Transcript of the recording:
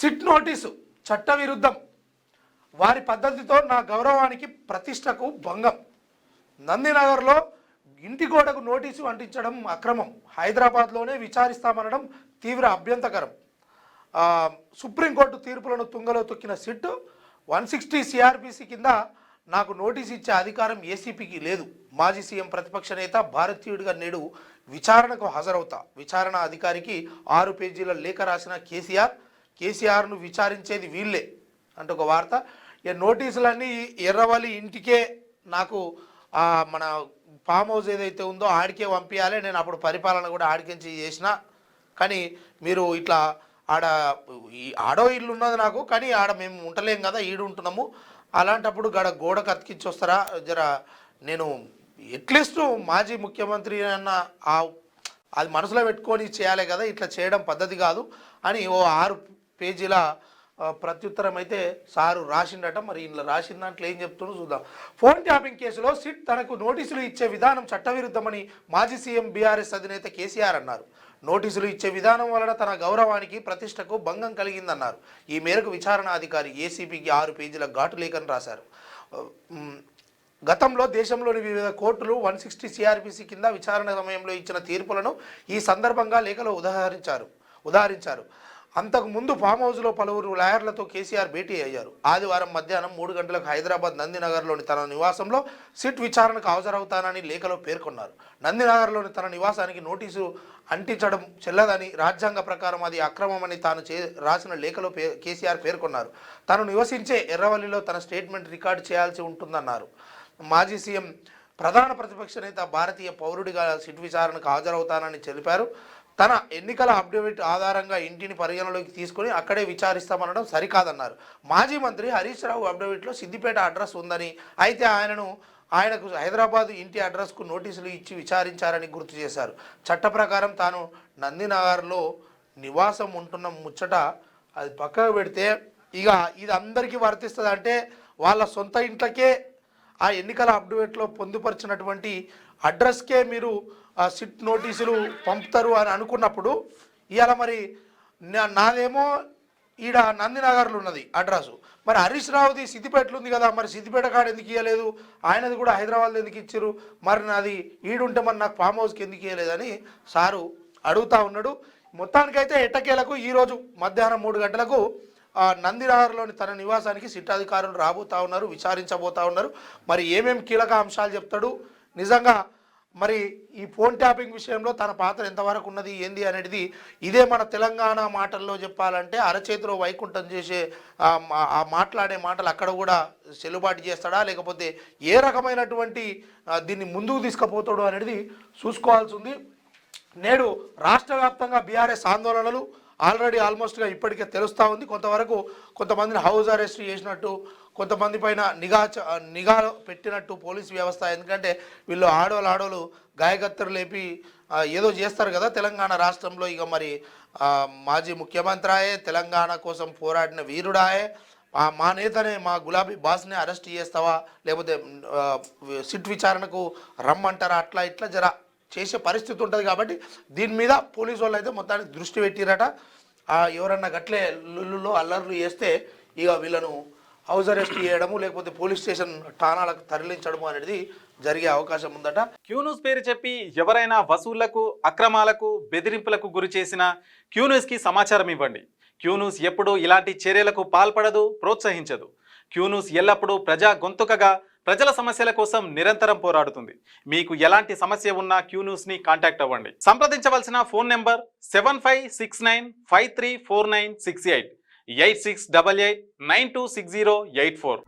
SIT notice చట్టవిరుద్ధం, వారి పద్ధతితో నా గౌరవానికి ప్రతిష్టకు భంగం. నందినగర్లో ఇంటి గోడకు నోటీసు అంటించడం అక్రమం, హైదరాబాద్లోనే విచారిస్తామనడం తీవ్ర అభ్యంతకరం. సుప్రీంకోర్టు తీర్పులను తుంగలో తొక్కిన సిట్ 160 సిఆర్పిసి కింద నాకు నోటీసు ఇచ్చే అధికారం ఏసీపీకి లేదు. మాజీ సీఎం ప్రతిపక్ష నేత భారతీయుడిగా నేడు విచారణకు హాజరవుతా. విచారణ అధికారికి 6 పేజీల లేఖ రాసిన కేసీఆర్ను విచారించేది వీళ్ళే అంటే ఒక వార్త. ఈ నోటీసులన్నీ ఎర్రవల్లి ఇంటికే నాకు మన ఫామ్ హౌస్ ఏదైతే ఉందో ఆడికే పంపించాలి, నేను అప్పుడు పరిపాలన కూడా ఆడికించి చేసిన. కానీ మీరు ఇట్లా ఆడో ఇల్లు ఉన్నది నాకు, కానీ ఆడ మేము ఉంటలేం కదా, ఈడు ఉంటున్నాము, అలాంటప్పుడు గోడకు అతికించి వస్తారా జర, నేను ఎట్లీస్ట్ మాజీ ముఖ్యమంత్రి అన్న అది మనసులో పెట్టుకొని చేయాలి కదా, ఇట్లా చేయడం పద్ధతి కాదు అని ఓ 6 పేజీల ప్రత్యుత్తరం అయితే సారు రాసిండట. మరి ఇంట్లో రాసిన దాంట్లో ఏం చెప్తుండో చూద్దాం. ఫోన్ ట్యాపింగ్ కేసులో సిట్ తనకు నోటీసులు ఇచ్చే విధానం చట్టవిరుద్ధమని మాజీ సీఎం బీఆర్ఎస్ అధినేత కేసీఆర్ అన్నారు. నోటీసులు ఇచ్చే విధానం వలన తన గౌరవానికి ప్రతిష్టకు భంగం కలిగిందన్నారు. ఈ మేరకు విచారణ అధికారి ఏసీపీకి 6 పేజీల ఘాటు లేఖను రాశారు. గతంలో దేశంలోని వివిధ కోర్టులు 160 సిఆర్పిసి కింద విచారణ సమయంలో ఇచ్చిన తీర్పులను ఈ సందర్భంగా లేఖలో ఉదాహరించారు. అంతకుముందు ఫామ్ హౌస్లో పలువురు లాయర్లతో కేసీఆర్ భేటీ అయ్యారు. ఆదివారం మధ్యాహ్నం 3 గంటలకు హైదరాబాద్ నందినగర్లోని తన నివాసంలో సిట్ విచారణకు హాజరవుతానని లేఖలో పేర్కొన్నారు. నందినగర్లోని తన నివాసానికి నోటీసు అంటించడం చెల్లదని, రాజ్యాంగ ప్రకారం అది అక్రమమని తాను రాసిన లేఖలో కేసీఆర్ పేర్కొన్నారు. తాను నివసించే ఎర్రవల్లిలో తన స్టేట్మెంట్ రికార్డు చేయాల్సి ఉంటుందన్నారు. మాజీ సీఎం ప్రధాన ప్రతిపక్ష నేత భారతీయ పౌరుడిగా సిట్ విచారణకు హాజరవుతానని తెలిపారు. తన ఎన్నికల అఫిడవిట్ ఆధారంగా ఇంటిని పరిగణలోకి తీసుకుని అక్కడే విచారిస్తామనడం సరికాదన్నారు. మాజీ మంత్రి హరీష్ రావు అఫిడవిట్లో సిద్దిపేట అడ్రస్ ఉందని, అయితే ఆయనకు హైదరాబాద్ ఇంటి అడ్రస్కు నోటీసులు ఇచ్చి విచారించారని గుర్తు చేశారు. చట్ట ప్రకారం తాను నందినగర్లో నివాసం ఉంటున్న ముచ్చట అది పక్కకు పెడితే, ఇక ఇది అందరికీ వర్తిస్తుంది. అంటే వాళ్ళ సొంత ఇంట్లకే ఆ ఎన్నికల అఫిడవిట్లో పొందుపరిచినటువంటి అడ్రస్కే మీరు సిట్ నోటీసులు పంపుతారు అని అనుకున్నప్పుడు, ఇవాళ మరి నాదేమో ఈడ నందినగర్లో ఉన్నది అడ్రస్, మరి హరీష్ రావుది సిద్దిపేటలో ఉంది కదా, మరి సిద్దిపేట కాడ ఎందుకు ఇవ్వలేదు, ఆయనది కూడా హైదరాబాద్లో ఎందుకు ఇచ్చారు, మరి నాది ఈడుంటే మరి నాకు ఫామ్ హౌస్కి ఎందుకు ఇవ్వలేదని సారు అడుగుతూ ఉన్నాడు. మొత్తానికైతే ఎట్టకేలకు ఈరోజు మధ్యాహ్నం 3 గంటలకు నందినగర్లోని తన నివాసానికి సిట్ అధికారులు రాబోతూ ఉన్నారు, విచారించబోతూ ఉన్నారు. మరి ఏమేమి కీలక అంశాలు చెప్తాడు, నిజంగా మరి ఈ ఫోన్ ట్యాపింగ్ విషయంలో తన పాత్ర ఎంతవరకు ఉన్నది ఏంది అనేది, ఇదే మన తెలంగాణ మాటల్లో చెప్పాలంటే అరచేతిలో వైకుంఠం చేసే మాట్లాడే మాటలు అక్కడ కూడా చెల్లుబాటు చేస్తాడా, లేకపోతే ఏ రకమైనటువంటి దీన్ని ముందుకు తీసుకుపోతాడు అనేది చూసుకోవాల్సి ఉంది. నేడు రాష్ట్ర వ్యాప్తంగా బీఆర్ఎస్ ఆందోళనలు ఆల్రెడీ ఆల్మోస్ట్గా ఇప్పటికే తెలుస్తూ ఉంది. కొంతమందిని హౌస్ అరెస్ట్ చేసినట్టు, కొంతమంది పైన నిఘా పెట్టినట్టు పోలీసు వ్యవస్థ. ఎందుకంటే వీళ్ళు ఆడోళ్ళు గాయకత్తరు లేపి ఏదో చేస్తారు కదా తెలంగాణ రాష్ట్రంలో. ఇక మరి మాజీ ముఖ్యమంత్రి తెలంగాణ కోసం పోరాడిన వీరుడాయే, మా నేతనే, మా గులాబీ బాస్ని అరెస్ట్ చేస్తావా, లేకపోతే సిట్ విచారణకు రమ్మంటారా, అట్లా ఇట్లా జర చేసే పరిస్థితి ఉంటుంది. కాబట్టి దీని మీద పోలీసు వాళ్ళు అయితే మొత్తానికి దృష్టి పెట్టిరట. ఎవరన్నా గట్లే లుల్లులో అల్లర్లు చేస్తే ఇక వీళ్ళను హౌస్ అరెస్ట్ చేయడము, లేకపోతే పోలీస్ స్టేషన్ ఠాణాలకు తరలించడము అనేది జరిగే అవకాశం ఉందట. క్యూన్యూస్ పేరు చెప్పి ఎవరైనా వసూళ్లకు, అక్రమాలకు, బెదిరింపులకు గురి చేసిన క్యూన్యూస్కి సమాచారం ఇవ్వండి. క్యూన్యూస్ ఎప్పుడూ ఇలాంటి చర్యలకు పాల్పడదు, ప్రోత్సహించదు. క్యూన్యూస్ ఎల్లప్పుడూ ప్రజా గొంతుకగా ప్రజల సమస్యల కోసం నిరంతరం పోరాడుతుంది. మీకు ఎలాంటి సమస్య ఉన్నా క్యూన్యూస్ని కాంటాక్ట్ అవ్వండి. సంప్రదించవలసిన ఫోన్ నెంబర్ 7569534968 8688926084.